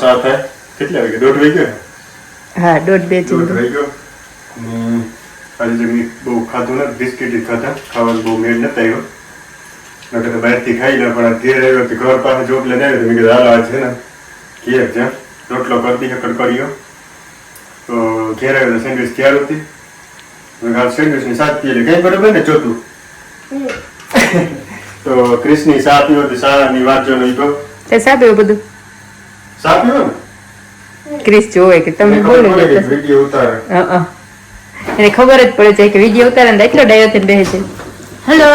સાથ થાય કેટલા વાગે 1:30 વાગ્યો હા 1:30 વાગ્યો ને આજે જમી બહુ ખાધું ને બિસ્કિટ ખાધા ખાવાનું બહુ મેળ નતા આવ્યો નકર તો બહારથી ખાઈ લે પણ ઘેર આવ્યો તો ઘર પાસે જોબ લઈને આવ્યો તો મેં કીધું હાલ આજ છે ને ઘેર જ્યાં રોટલો કરતી હકડ કર્યો તો ઘેર આવ્યો તો સેન્ડવિચ તૈયાર હતી મેં સેન્ડવિચની સાથ પીએ કઈ બરોબર ને ચોથું તો ક્રિસની સા પીવો તો સાની વાત જો નહીં તો તે સા પીવો બધું સા પીવો ને ક્રિસ જોવે કે તમે બોલો વિડીયો ઉતારે એને ખબર જ પડે છે કે વિડીયો ઉતારે ને એટલો ડાયો થઈને બેસે છે હેલો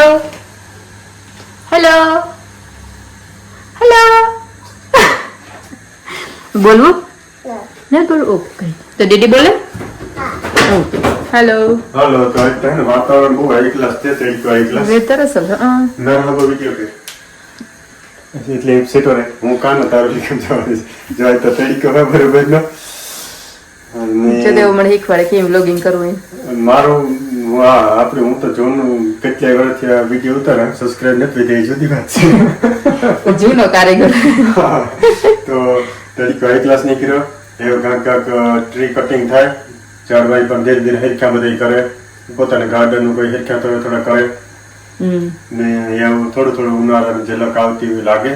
હેલો હેલો બોલવું ના બોલ ઓકે તો દીદી બોલે ઓકે હેલો હાલો તો અત્યારે વાતાવરણ બહુ હાઈ ક્લાસ છે હાઈ ક્લાસ વેતર અસલ ના હવે વિડીયો કે એટલે સેટો રે હું કાનો તારો લીખમ જવાનું જાય તો તરીકો હોય બરોબર નો અને દેવ મને શીખવાડે કેમ લોગિન કરવું મારું આપણે હું તો જોનું કેટલાય વર્ષથી આ વિડીયો ઉતારે સબસ્ક્રાઇબ નથી થઈ જુદી વાત છે જૂનો કારીગર તો તરીકો હાઈ ક્લાસ નહીં કર્યો એવો કાંક ટ્રી કટિંગ થાય ઝાડવાઈ પણ ધીરે ધીરે હેરખા બધા કરે પોતાના ગાર્ડન નું કોઈ હેરખા થોડા કરે ને એવું થોડું થોડું ઉનાળાની ઝલક આવતી એવી લાગે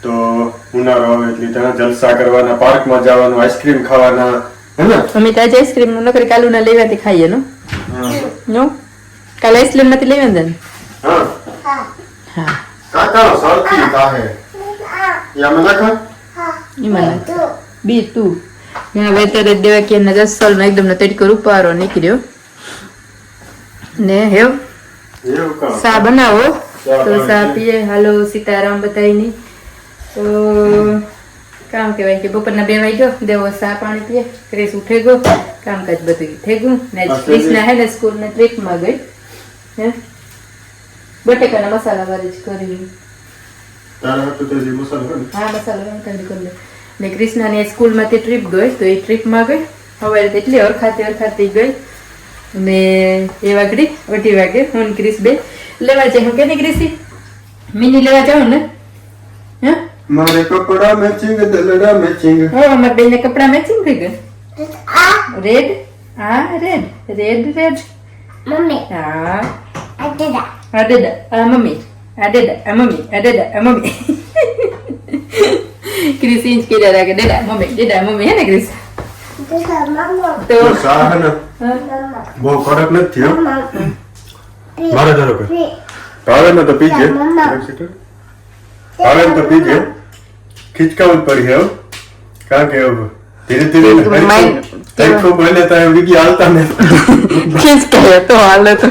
તો ઉનાળો આવે એટલે ત્યાં જલસા કરવાના પાર્કમાં જવાનું આઈસ્ક્રીમ ખાવાના હે ને અમે તો આજે આઈસ્ક્રીમ નું નકરી કાલુ ના લેવાથી ખાઈએ નો કાલે આઈસ્ક્રીમ નથી લેવા ને હા હા કાકા સરખી કાહે યા મને ખા ઈમાન બી તું ત્યાં વેતર દેવા કે ના જસલ નો એકદમ તડકો રૂપારો નીકળ્યો ને હેવ સા બનાવો તો સા પીએ હાલો સીતારામ બતાવીની તો કામ કહેવાય કે બપોરના 2 વાગ્યો દેવો સા પાણી પીએ ક્રિસ ઉઠે ગયો કામકાજ બધું થઈ ગયું ને ક્રિસના હે ને સ્કૂલ ને ટ્રીપમાં ગઈ હે બટેકાના મસાલા વાળી જ કરી તારા હાથ તો જે મસાલો હા મસાલા વાળી કરી ને ક્રિસનાની સ્કૂલમાંથી ટ્રીપ ગઈ તો એ ટ્રીપમાં ગઈ હવે એટલી અરખાતી ગઈ ને એ વાગડી 2 વાગે હું ક્રિસ બે લેવા જાય હું કે ક્રિસી મિની લેવા જાઉં ને હે મારે કપડા મેચિંગ દલડા મેચિંગ હો અમાર બેને કપડા મેચિંગ થઈ ગયા રેડ રેડ મમ્મી હા અડેડા અડેડા આ મમ્મી અડેડા મમ્મી ક્રિસ ઇંચ કે રાખે ડેડા મમ્મી હે ને ક્રિસ તો સાહન બહુ કડક નથી હો મારે જરો કે ભાવે ને તો પીજે ભાવે ને તો પીજે ખીચકાવું જ પડી હે કારણ કે ધીરે ધીરે ખૂબ બોલે તો વિકી હાલતા ને ખીચકાય તો હાલે તો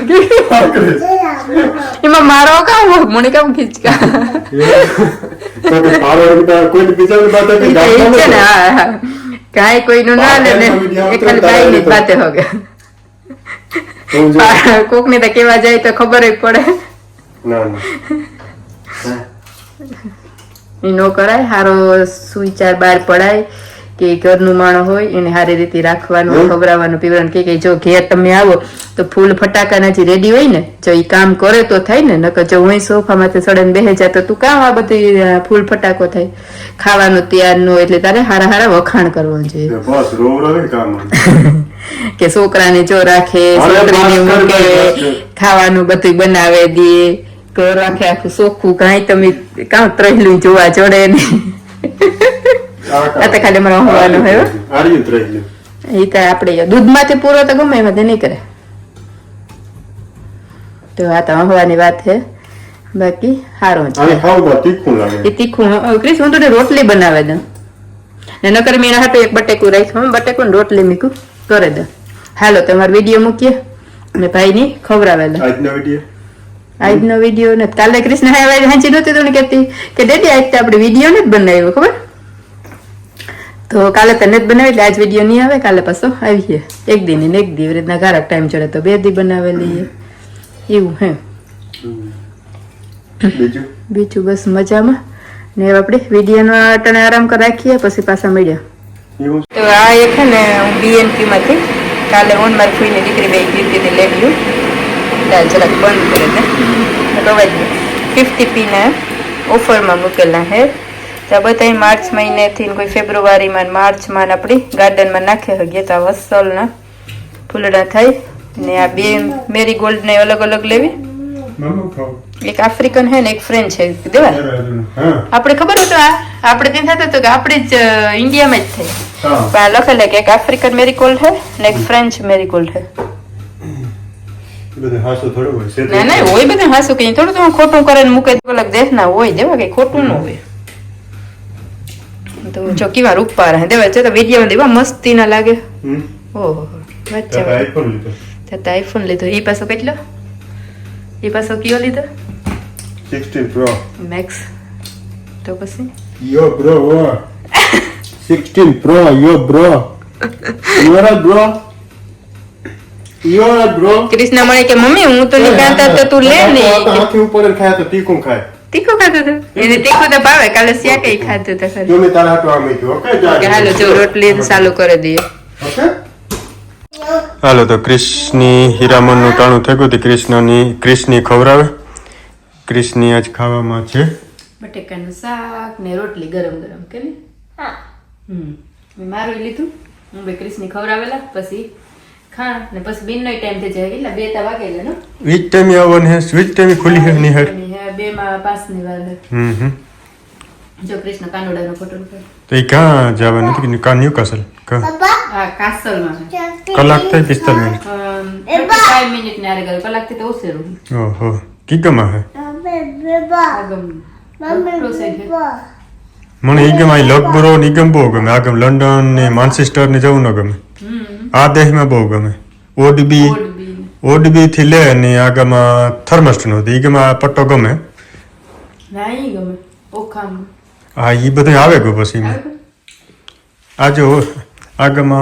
એમાં મારો કામ મને કામ ખીચકા તો મારો કોઈ બીજાની બાત કે છે ને હા કાઈ કોઈનું ના લે ને એક ખાલી બાઈની જ બાતે હો ગયા કોકને તો કેવા જાય તો ખબર જ પડે ના ના એ નો કરાય હારો સુવિચાર બહાર પડાય કે ઘરનું માણસ હોય એને સારી રીતે રાખવાનું ખવડાવવાનું પીવડાવવાનું કે જો ઘેર તમે આવો તો ફૂલ ફટાકા જે રેડી હોય ને જો એ કામ કરે તો થાય ને નકર જો હું સોફામાંથી સડન બેહી જાય તો તું કામ આ બધી ફૂલ ફટાકો થાય ખાવાનું તૈયાર ન હોય એટલે તારે હારા વખાણ કરવાનું છે બસ રોવ કામ કે છોકરાને જો રાખે છોકરીને મૂકે ખાવાનું બધું બનાવે દે ઘર રાખે આખું ચોખ્ખું કાંઈ તમે કામ ત્રહેલું જોવા જોડે ને આ તો ખાલી મારો હોવાનું હોય એ તો આપણે દૂધમાંથી પૂરો તો ગમે એમાં નહીં કરે તો આ તો હોવાની વાત છે બાકી સારું છે એ તીખું ક્રિસ હું તો રોટલી બનાવે દઉં ને નકર મેં એના હાટું એક બટેકું રાખ્યું બટેકું ને રોટલી મૂકું કરે દઉં હાલો તમારો વિડીયો મૂકીએ ને ભાઈની ખવડાવે દઉં આજનો વિડીયો ને કાલે ક્રિષ્ન હાંચી નહોતી તો કહેતી કે ડેડી આજ તો આપણે વિડીયો ને જ બનાવ્યો ખબર તો કાલે તને જ બનાવી એટલે આજ વિડીયો નહીં આવે કાલે પાછો આવીએ એક દી ને એક દી એવી રીતના ઘારાક ટાઈમ ચડે તો 2 દી બનાવેલી એવું હે બીજું બસ મજામાં ને આપણે વિડીયોનો અટણે આરામ કરી રાખીએ પછી પાછા મળ્યા તો આ એક છે ને હું BNP માંથી કાલે ઓન મારી ફૂઈને દીકરી બે કીર્તિને લેવ્યું જરાક બંધ કરે ને તો 50p ના ઓફરમાં મૂકેલા હે તો બધા માર્ચ મહિનેથી ને કોઈ ફેબ્રુઆરીમાં ને માર્ચમાં ને આપણી ગાર્ડનમાં નાખી શકીએ તો આ વસલના ફૂલડા થાય ને આ બે મેરીગોલ્ડ ને અલગ અલગ લેવી એક આફ્રિકન હે ને એક ફ્રેન્ચ છે દેવા આપણે ખબર હતું આપણે ત્યાં થતું હતું કે આપણે જ ઇન્ડિયામાં જ થઈ પણ લખેલે કે એક આફ્રિકન મેરીગોલ્ડ છે ને એક ફ્રેન્ચ મેરીગોલ્ડ છે ના ના હોય બધા હાસું કઈ થોડું તો ખોટું કરે ને મૂકે અલગ દેશ ના હોય દેવા કઈ ખોટું ન હોય તો જો કેવા રૂપા રહે દેવા છે તો વિડીયો દેવા મસ્તી ના લાગે ઓહો અચ્છા આઈફોન લીધો એ પાછો કેટલો એ પાછો કયો લીધો 16 Pro મેક્સ તો પછી yo bro 16 Pro yo bro you are bro Krishna મને કે મમ્મી હું તો નીકળતા તો તું લે ને હાથી ઉપર ખાય તો તીખું ખાય તીખું ખાતું હતું એને તીખું તો ભાવે કાલે સિયા કઈ ખાતું તો ખરી જો મેં તારા હાથમાં આમ મૂક્યું ઓકે હાલો જો રોટલી ચાલુ કરી દઈએ ઓકે હાલો તો ક્રિશની હીરામણનું ટાણું થઈ ગયું ક્રિશની ખવડાવે ક્રિશની આજ ખાવામાં છે બટેકાનું શાક ને રોટલી ગરમ ગરમ કે મેં મારું લીધું હું બે ક્રિશની ખવડાવેલા પછી ખા ને પછી બિન નો ટાઈમ થઈ જાય કેટલા 2 વાગેલા નો વીચ ટાઈમ આવવાનું હે સ્વિચ ટાઈમ ખુલી હે નિહર 2 માં 5 ની વાર જો કૃષ્ણ કાનોડાનો ફોટો ઉતાર તો એ ક્યાં જવાનું કે કા ન્યુકાસલ કા આ કાસલમાં કલાક થઈ 45 મિનિટ 5 મિનિટ ને આરે કલાક થી તો ઓછેરું ઓહો કીગમાં હે આગમ મને ઈગમ આઈ લગબરો નિગમ બહુ ગમે આગમ લંડન ને માન્ચેસ્ટર ને જવું ન ગમે આ દેશમાં બહુ ગમે ઓડીબી થી લે ને આગમ થર્મસ્ટ નો ઈગમાં પટ્ટો ગમે નહીં ગમે ઓખામ હા ઈ બધું આવે ગયો પછી આ જો આગમ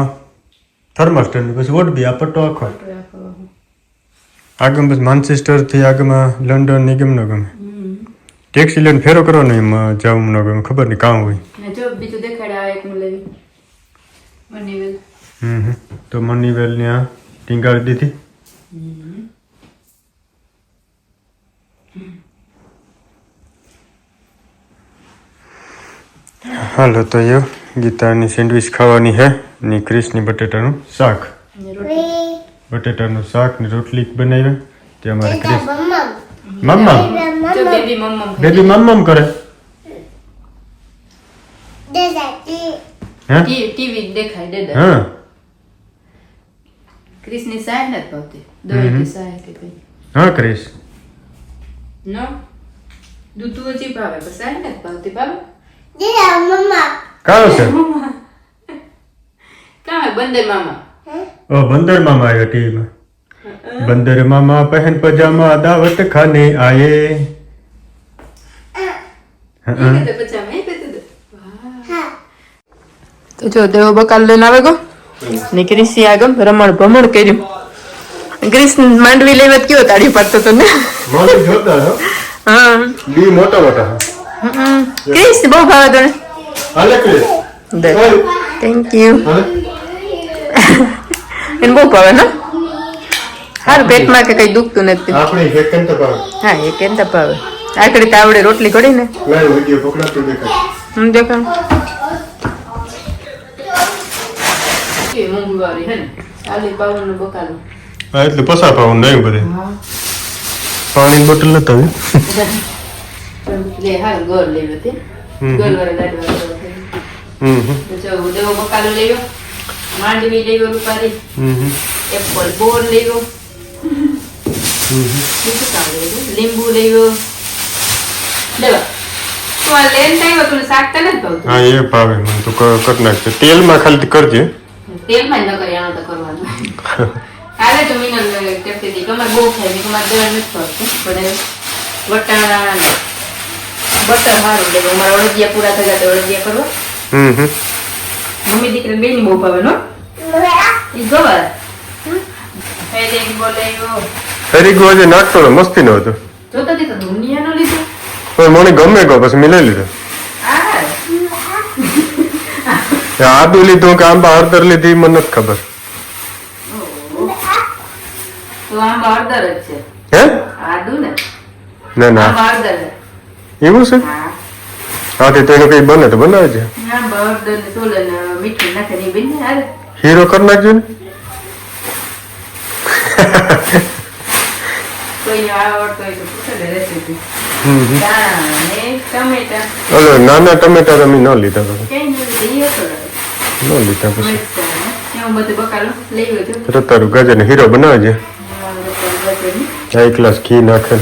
થર્મસ્ટ ને પછી ઓડીબી આ પટ્ટો આખો આગમ બસ માન્ચેસ્ટર થી આગમ લંડન નિગમ ન ગમે ટેક્સી લઈને ફેરો કરો ને એમાં જવું ન ગમે ખબર નહીં કામ હોય જો બીજું દેખાડે આ એક લેવી મનીવેલ તો મનીવેલ ને આ ટીંગાડી દીધી હાલો તો યો ગીતાની સેન્ડવિચ ખાવાની હે ને ક્રિશની બટેટાનું શાક બટેટાનું શાક ને રોટલી બનાવી તે અમારે ક્રિશ મમ્મા જો બેબી મમ્મમ બેબી મમ્મમ કરે હે ટીવી દેખાય દેદા હા ક્રિશની સાય નથી પાવતી દોઈની સાય કે કઈ હા ક્રિશ નો દૂધ હજી ભાવે પણ સાય નથી પાવતી બાબા કાયો છે કાં બંદર મામા ઓ બંદર મામા આવ્યો ટીવીમાં બંદર મામા પહેન પજામા દાવત ખાને આયે તો જો દેવો બકાલ લઈને આવે ગો ને ક્રિશી આગમ રમણ ભમણ કર્યું ક્રિશ માંડવી લેવા કયો તાળી પાડતો તો ને મારું જોતા હો હા બી મોટા મોટા ક્રિશ બહુ ભાવે તને હાલે ક્રિશ થેન્ક યુ એને બહુ ભાવે ને હારું પેટમાં કે કઈ દુખતું નથી આપણે એક કેમ તપાવ હા એ કેમ તપાવે આકડી તાવડે રોટલી ઘડી ને લાવ વિડિયો પકડા તો દેખાય હું દેખાણ કે મોંઘવારી હે ને આલી પાવનું બકાલું હા એટલે પસાર પાવું નહીં બધે પાણી બોટલ નતા લે હા ગોળ લેવો તે ગોળ વાળા લાડવા તો જો દેવો બકાલું લેવો માંડવી લેવો રૂપારી એપલ બોર લેવો લીંબુ લેવો લેવા તો આ લેન થાય તું શાક તને જ ભાવતું હા એ ભાવે મને તો કટ નાખશે તેલમાં ખાલી કરજે તેલમાં ન કરી આનો તો કરવાનું કાલે તો મિનલ કહેતી હતી કે અમારે બહુ ખાય મેં તમારે દેવા નથી પડતું પણ વટાણા બટર સારું લેવો અમારા અળદિયા પૂરા થઈ ગયા તો અળદિયા કરવા મમ્મી દીકરી બેની બહુ ભાવે નો એ ગવાર ફેરી બોલેયો ફેરી ગો જે નાખતો મસ્તી નો હતો જોતો હતી તો દુનિયાનો લીધો પણ મને ગમે ગયો પછી મિલાઈ લીધો આદુ લીધું કે આંબા હળદર લીધી મને નથી ખબર તો આંબા હળદર જ છે હે આદુ ને ના ના આંબા હળદર એવું છે આથી તો એનું કઈ બને તો બનાવે છે ના બળદ ને સોલ ને મીઠું નાખે ને બિન હારે હીરો કરી નાખજો ને કોઈ આવડતો હોય તો પૂછો ને રેસીપી ને ટમેટા ઓલો નાના ટમેટા તમે ન લીધા તો કઈ નથી હતો ન લીધા પછી એવું બધું બકાલો લઈ ગયો રતારું ગાજર ને હીરો બનાવે છે એક ગ્લાસ ઘી નાખે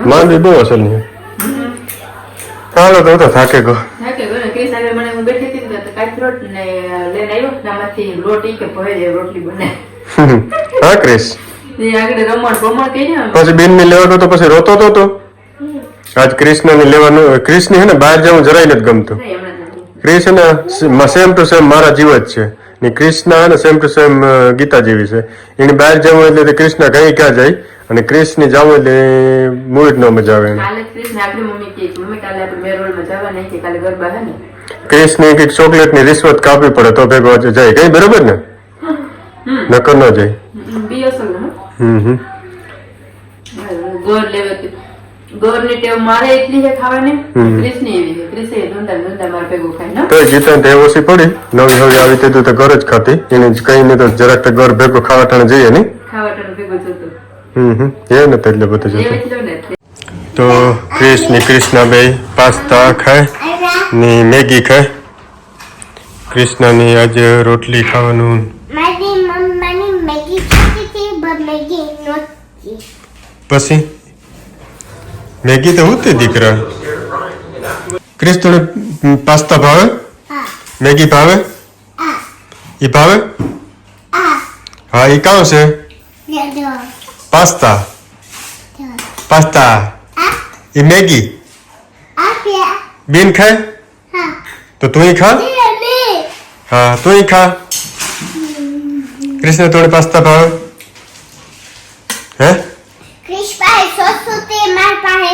માંડવી બહુ અસર નહીં ચાલો તો થાકે ગયો હા ક્રિસ પછી બેન ને લેવાનો તો પછી રોતો તો આજ કૃષ્ણ ને લેવાનું કૃષ્ણ હે ને બહાર જવું જરાય નથી ગમતું ક્રિસ હે ને સેમ ટુ સેમ મારા જીવ જ છે ને કૃષ્ણ હે ને સેમ ટુ સેમ ગીતા જેવી છે એને બહાર જવું એટલે કૃષ્ણ કઈ ક્યાં જાય અને કૃષ્ણ ને જવું એટલે મૂળ ન મજા આવે કૃષ્ણ કઈક ચોકલેટ ની રિશ્વત કાપવી પડે તો ભેગો જાય કઈ બરોબર ને નકર ન જાય ગોર ની ટેવ મારે એટલી છે ખાવાની કૃષ્ણ એવી છે કૃષ્ણ ધંધા મારે ભેગું ખાય ને તો ગીતા ટેવ ઓછી પડી નવી નવી આવી તે તો ઘર જ ખાતી એને કઈ નહીં તો જરાક તો ઘર ભેગું ખાવાટાણે જઈએ ને ખાવાટાનું ભેગું જોતું એ નથી એટલે બધું જોતું તો કૃષ્ણ બે પાસ્તા ખાય ને મેગી ખાય કૃષ્ણની આજે રોટલી ખાવાનું મારી મમ્માની મેગી ખાતી હતી પણ મેગી નહોતી પછી મેગી તો હું તે દીકરા ક્રિસ તને પાસ્તા ભાવે મેગી ભાવે એ ભાવે હા એ કાં છે પાસ્તા પાસ્તા એ મેગી બેન ખાય તો તું ખા હા તું ખા કૃષ્ણ થોડી પાસ્તા ભાવે હે Chris પાસે સોસ હોતી મારી પાસે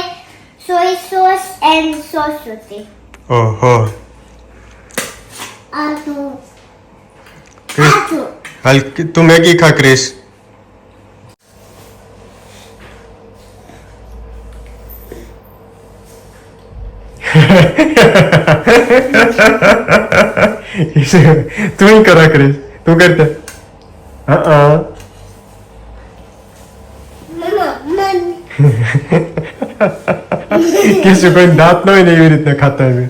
સોય સોસ એન્ડ સોસ હોતી ઓહો આટો હાલ તું મેગી ખા ક્રિસ તું કરા ક્રિસ તું કરતા હા કિસુ કોઈ દાંત ન હોય ને એવી રીતના ખાતા હોય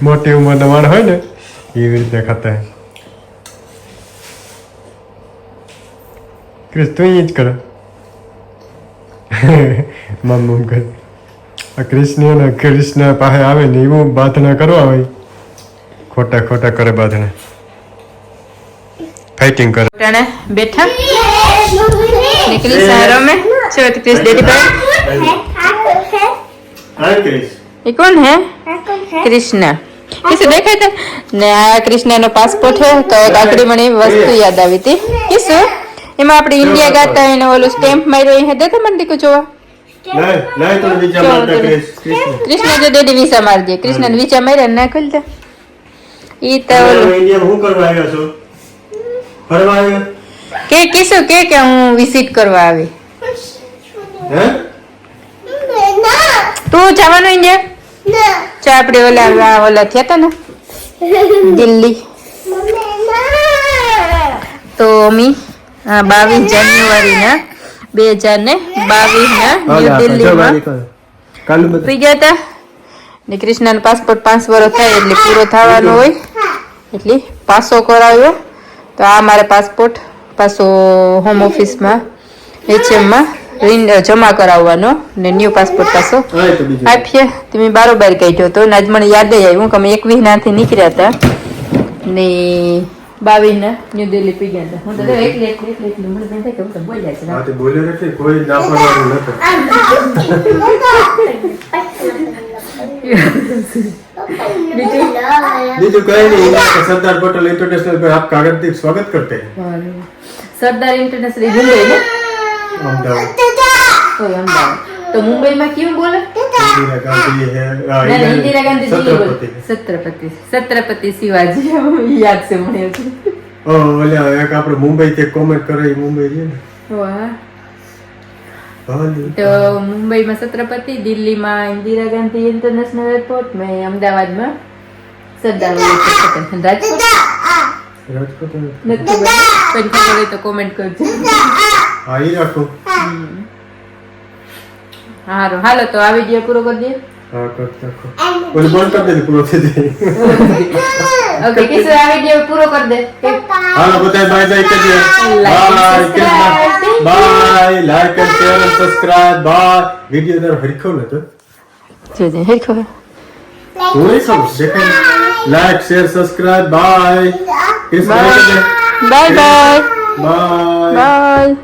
મોટી ઉંમરના માણસ હોય ને એવી રીતના ખાતા હોય ક્રિસ તું જ કરો મમ કર કૃષ્ણ પાસે આવે ને એવું બાધના કરવા હોય ખોટા ખોટા કરે બાધના ફાઇટિંગ કરે બેઠા નીકળી સારો में चलो तो क्रिस डेडी पर ये कौन है कृष्ण किसे देखा था ने आ कृष्ण नो पासपोर्ट है तो एक आखरी મને વસ્તુ યાદ આવી હતી કિસુ એમાં આપણે ઇન્ડિયા ગાતા એને ઓલું સ્ટેમ્પ માર્યો હે દેતા મને દીકો જોવા નહીં તો વિચા મારતા કૃષ્ણ જો ડેડી વિસા માર દે કૃષ્ણ વિચા માર્યા ના ખોલતા ઈ તો ઇન્ડિયા હું કરવા આવ્યા છો ફરવા આવ્યા કે કિસુ કે હું વિઝિટ કરવા આવી હે તું જવાનું ઇન્ડિયા ચા આપણે ઓલા થયા હતા ને દિલ્હી તો અમી 22 જાન્યુઆરી ના 2022 ના ન્યૂ દિલ્હીમાં પી ગયા હતા ને કૃષ્ણનો પાસપોર્ટ 5 વર્ષ થાય એટલે પૂરો થવાનો હોય એટલે પાસો કરાવ્યો તો આ મારે પાસપોર્ટ પાછો હોમ ઓફિસમાં એચએમમાં જમા કરાવવાનો ને ન્યૂ પાસપોર્ટ પાછો આપીએ તમે બારોબાર કાઢ્યો તો આજ મને યાદ આવ્યું કે અમે 21 નાથી નીકળ્યા હતા ને 22 ના ન્યૂ દિલ્હી પી ગયા હતા હું તો એકલી મને બેન થાય કે બોલ જાય છે હા તે બોલે નથી કોઈ ના પાડવાનું બીજું કઈ નહીં સરદાર પટેલ इंटरनेशनल पे आपका हार्दिक स्वागत करते हैं सरदार इंटरनेशनल मुंबई में अहमदाबाद तो मुंबई में क्यों बोले इंदिरा गांधी है नहीं इंदिरा गांधी जी छत्रपति छत्रपति शिवाजी याद से મને ઓલે એક આપણે મુંબઈ થી કોમેન્ટ કરે મુંબઈ છે ને વાહ તો મુંબઈમાં છત્રપતિ, દિલ્હીમાં ઇન્દિરા ગાંધી ઇન્ટરનેશનલ એરપોર્ટ, મેં અમદાવાદમાં સરદાર વલ્લભભાઈ પટેલ. રાજકોટ નથી ખબર. કોઈ ખબર હોય તો કોમેન્ટ કરજો. હારું, હાલો તો આ વિડીયો પૂરો કરી દઈએ. ઓકે કિશોર, આ વિડીયો પૂરો કરી દે. હાલો બધા બાય બાય કરજો. Bye, like and share and subscribe. Bye. Video તારો હરખો નતો. જોજે હેરખો. કોઈ સબ દેખાય. Like share subscribe. Bye. Bye bye. Bye. By.